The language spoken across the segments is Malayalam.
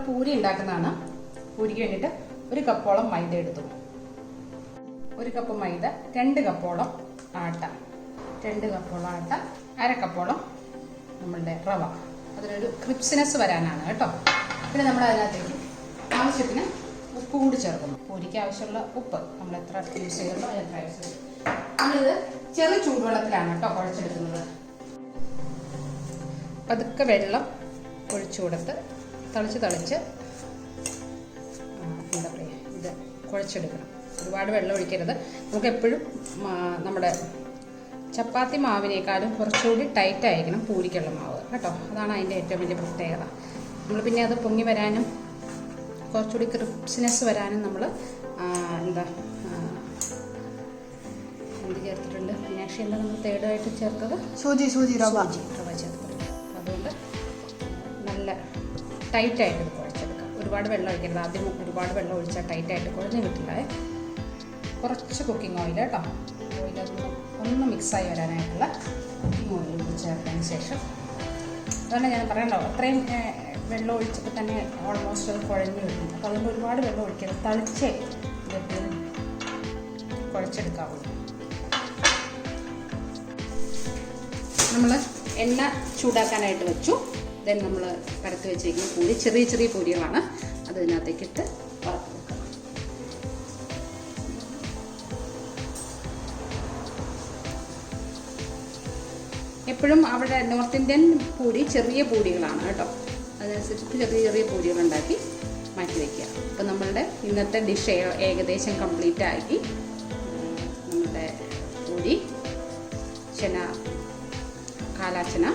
പൂരി ഉണ്ടാക്കുന്നതാണ്. പൂരിക്ക് വേണ്ടിയിട്ട് 1 കപ്പോളം മൈദ എടുത്തു. 1 കപ്പ് മൈദ, 2 കപ്പോളം ആട്ട, 2 കപ്പോളം ആട്ട, 1/2 കപ്പോളം നമ്മളുടെ റവ. അതിനൊരു ക്രിപ്സിനെസ് വരാനാണ് കേട്ടോ. പിന്നെ നമ്മൾ അതിനകത്തേക്ക് ആവശ്യത്തിന് ഉപ്പ് കൂടി ചേർക്കുന്നു. പൂരിക്ക് ആവശ്യമുള്ള ഉപ്പ് നമ്മൾ എത്ര യൂസ് ചെയ്യുന്നോ എത്ര ആവശ്യം. നമ്മളിത് ചെറു ചൂടുവെള്ളത്തിലാണ് കേട്ടോ കുഴച്ചെടുക്കുന്നത്. പതുക്കെ വെള്ളം ഒഴിച്ചു കൊടുത്ത് തളിച്ച് എന്താ പറയുക, ഇത് കുഴച്ചെടുക്കണം. ഒരുപാട് വെള്ളം ഒഴിക്കരുത്. നമുക്ക് എപ്പോഴും നമ്മുടെ ചപ്പാത്തി മാവിനേക്കാളും കുറച്ചുകൂടി ടൈറ്റ് ആയിരിക്കണം പൂരിക്കുള്ള മാവ് കേട്ടോ. അതാണ് അതിൻ്റെ ഏറ്റവും വലിയ പ്രത്യേകത. നമ്മൾ പിന്നെ അത് പൊങ്ങി വരാനും കുറച്ചുകൂടി ക്രിപ്സിനെസ് വരാനും നമ്മൾ എന്ത് ചേർത്തിട്ടുണ്ട്. മീനാക്ഷി എന്താ നമ്മൾ തേർഡായിട്ട് ചേർത്തത്? സൂചി റവ ചേർത്തിട്ടുണ്ട്. അതുകൊണ്ട് നല്ല ടൈറ്റായിട്ട് ഇത് കുഴച്ചെടുക്കാം. ഒരുപാട് വെള്ളം ഒഴിക്കരുത്. ആദ്യം ഒരുപാട് വെള്ളം ഒഴിച്ചാൽ ടൈറ്റായിട്ട് കുഴഞ്ഞ് കിട്ടില്ല. കുറച്ച് കുക്കിംഗ് ഓയിൽ കേട്ടോ. ഓയിലൊന്ന് ഒന്ന് മിക്സായി വരാനായിട്ടുള്ള കുക്കിംഗ് ഓയിൽ കൂടി ചേർത്തതിന് ശേഷം, അതുകൊണ്ട് ഞാൻ പറയണ്ടോ അത്രയും വെള്ളം ഒഴിച്ചിട്ട് തന്നെ ഓൾമോസ്റ്റ് അത് കുഴഞ്ഞ് കിട്ടും. അപ്പോൾ അതുകൊണ്ട് ഒരുപാട് വെള്ളം ഒഴിക്കരുത്. തളിച്ചേ ഇതൊക്കെ കുഴച്ചെടുക്കാവുള്ളൂ. നമ്മൾ എണ്ണ ചൂടാക്കാനായിട്ട് വെച്ചു. ദെൻ നമ്മൾ പരത്തി വെച്ചിരിക്കുന്ന പൂരി ചെറിയ ചെറിയ പൂരികളാണ്. അത് ഇതിനകത്തേക്കിട്ട് വറുത്ത് വെക്കണം. എപ്പോഴും അവിടെ നോർത്ത് ഇന്ത്യൻ പൂരി ചെറിയ പൂരികളാണ് കേട്ടോ. അതനുസരിച്ച് ചെറിയ ചെറിയ പൂരികളുണ്ടാക്കി മാറ്റി വയ്ക്കുക. അപ്പോൾ നമ്മളുടെ ഇന്നത്തെ ഡിഷ് ഏകദേശം കംപ്ലീറ്റ് ആക്കി. നമ്മുടെ പൂരി, ചന, കാലാച്ചന,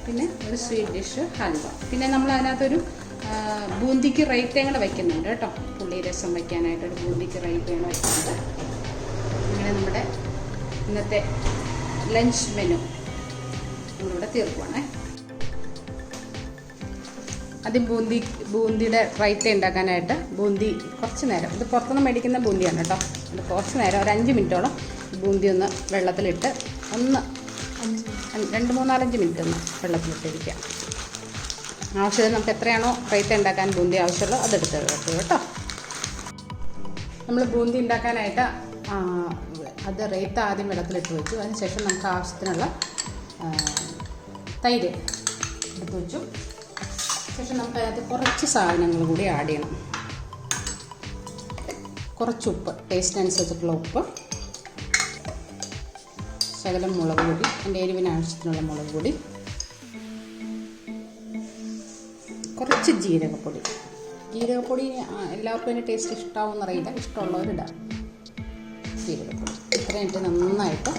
പിന്നെ ഒരു സ്വീറ്റ് ഡിഷ് ഹൽവ. പിന്നെ നമ്മൾ അതിനകത്തൊരു ബൂന്തിക്ക് റൈത്തയും കൂടെ വയ്ക്കുന്നുണ്ട് കേട്ടോ. പുളി രസം വയ്ക്കാനായിട്ടൊരു ബൂന്തിക്ക് റൈത്തയാണ് വയ്ക്കുന്നത്. അങ്ങനെ നമ്മുടെ ഇന്നത്തെ ലഞ്ച് മെനു നമ്മളിവിടെ തീർക്കുവാണേ. ആദ്യം ബൂന്തിയുടെ റൈത്ത ഉണ്ടാക്കാനായിട്ട് ബൂന്തി കുറച്ച് നേരം, ഇത് പുറത്തുനിന്ന് മേടിക്കുന്ന ബൂന്തിയാണ് കേട്ടോ. അത് കുറച്ച് നേരം ഒരു 5 മിനിറ്റോളം ബൂന്തി ഒന്ന് വെള്ളത്തിലിട്ട് ഒന്ന് 2-3-4-5 മിനിറ്റ് ഒന്ന് വെള്ളത്തിലിട്ടിരിക്കുക. ആവശ്യത്തിന് നമുക്ക് എത്രയാണോ റൈത്ത ഉണ്ടാക്കാൻ ബൂന്തി ആവശ്യമുള്ളത് അതെടുത്ത് വെക്കുക കേട്ടോ. നമ്മൾ ബൂന്തി ഉണ്ടാക്കാനായിട്ട് അത് റൈത്ത ആദ്യം വെള്ളത്തിലിട്ട് വെച്ചു. അതിനുശേഷം നമുക്ക് ആവശ്യത്തിനുള്ള തൈര് എടുത്ത് വെച്ചു. ശേഷം നമുക്ക് അതിനകത്ത് കുറച്ച് സാധനങ്ങൾ കൂടി ആഡ് ചെയ്യണം. കുറച്ച് ഉപ്പ്, ടേസ്റ്റിനനുസരിച്ചിട്ടുള്ള ഉപ്പ്, ശകലം മുളക് പൊടി, എൻ്റെ എരിവിന് ആവശ്യത്തിനുള്ള മുളക് പൊടി, കുറച്ച് ജീരകപ്പൊടി. ജീരകപ്പൊടി എല്ലാവർക്കും അതിൻ്റെ ടേസ്റ്റ് ഇഷ്ടമാവുമെന്നറിയില്ല, ഇഷ്ടമുള്ളവരിടാം. ജീരകപ്പൊടി ഇത്രയും ഇട്ട് നന്നായിട്ട്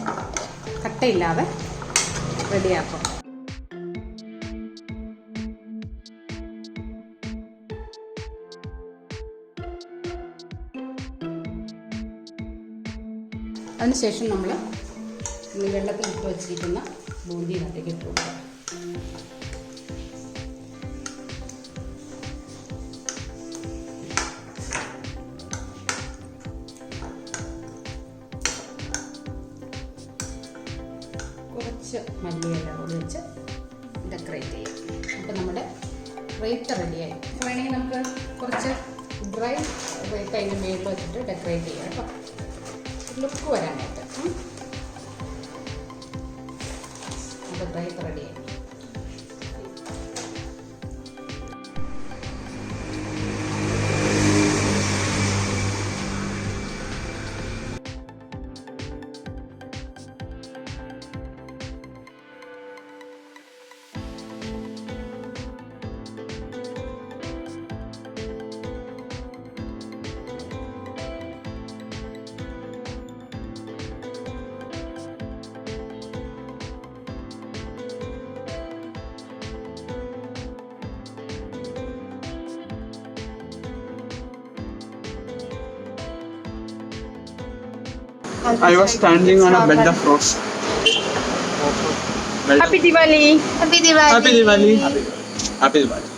കട്ടയില്ലാതെ റെഡിയാക്കും. അതിനുശേഷം നമ്മൾ വെള്ളത്തിൽ ഇട്ട് വെച്ചിരിക്കുന്ന ബൂന്തിനകത്തേക്ക് ഇട്ട് കൊടുക്കുക. കുറച്ച് മല്ലിയില കൂടി വെച്ച് ഡെക്കറേറ്റ് ചെയ്യാം. അപ്പോൾ നമ്മുടെ റൈത്ത റെഡിയായി. വേണമെങ്കിൽ നമുക്ക് കുറച്ച് ഡ്രൈ റൈത്ത അതിൻ്റെ മേളിൽ വെച്ചിട്ട് ഡെക്കറേറ്റ് ചെയ്യാം കേട്ടോ, ലുക്ക് വരാനായിട്ട്. അപ്പോൾ റൈത്ത റെഡിയായി. I was standing on a bed of rose. Happy Diwali! Happy Diwali! Happy Diwali!